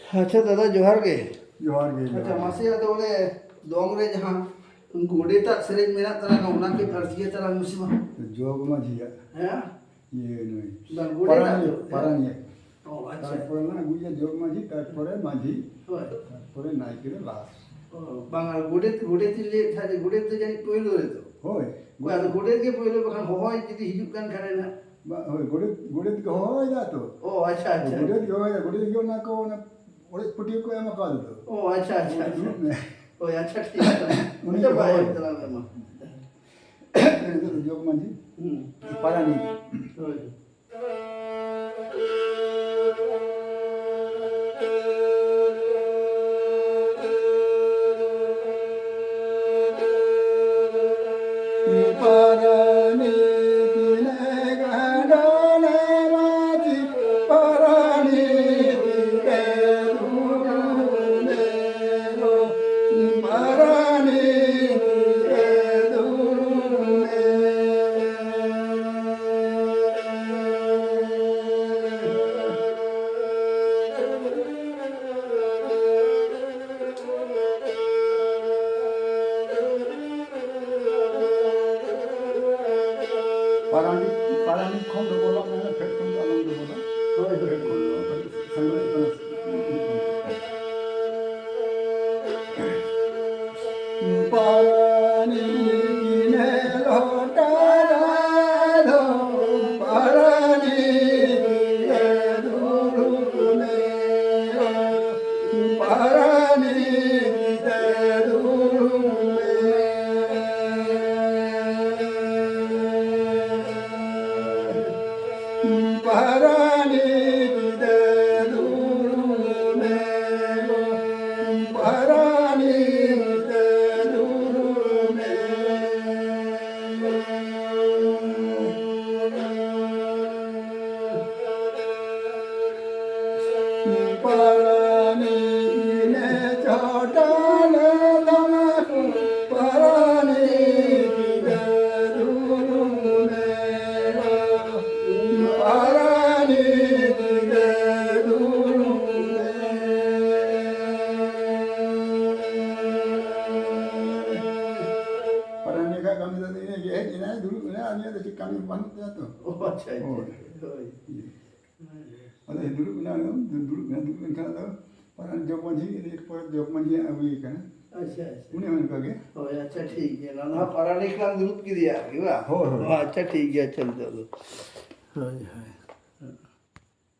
अच्छा दादा जोहार गे जोहार गे अच्छा मासे ada oleh dong re jahan gode tak sering minat tarang ona ke artiye tarang musima जोग माझी ya ये नई dan gode tak tu পারানি oh acha তারপরে না গুইয়া যোগ माझी তারপরে माझी hoy তারপরে নাইকের লাশ oh bangal gode tile thade gode te jani poilo re to হয় ko ada gode ke poilo bakhan hoy jidi hijuk kan khane na হয় গড়ে গড়ে দিকে হয় যা তো oh acha acha গড়ে দিকে হয় গড়ে দিকে না কো না ওরে পুটি কো এমা কাজ তো oh acha acha oh acha ঠিক আছে এটা বাইরে tarang memang যোগ माझी পারানি hoy পারানি কিনে গাড়ানে माझी পারানি দিকে দুলে রো পারানি দিকে দুলে পারানি পারানি খন্ড বলা মানে ফের খন্ড আনন্দ বলা hoy ফের hoy খন্ড সংগ্রহ পারানি কিনে লোটারাধো পারানি কিনে দুলুনে পারানি কিনে দুলুনে পারানি কিনে দুলুনে পারানি কিনে দুলুনে পারানি কিনে চটালে দামাকু পারানি কিনে দুলুনে পারানি কিনে দুলুনে পারানি ka kami tadi ini ya ini dulu ini hanya ada di kami bantu ya tuh oh acha oh hoy ada dulu kan ada paran jog माझी ini पर jog माझी अभी kan अच्छा अच्छा उन्हें मन कगे हो अच्छा ठीक है ना पराने का दूध की दिया कि वाह हो, हो। अच्छा ठीक है चल चलो हाय हाय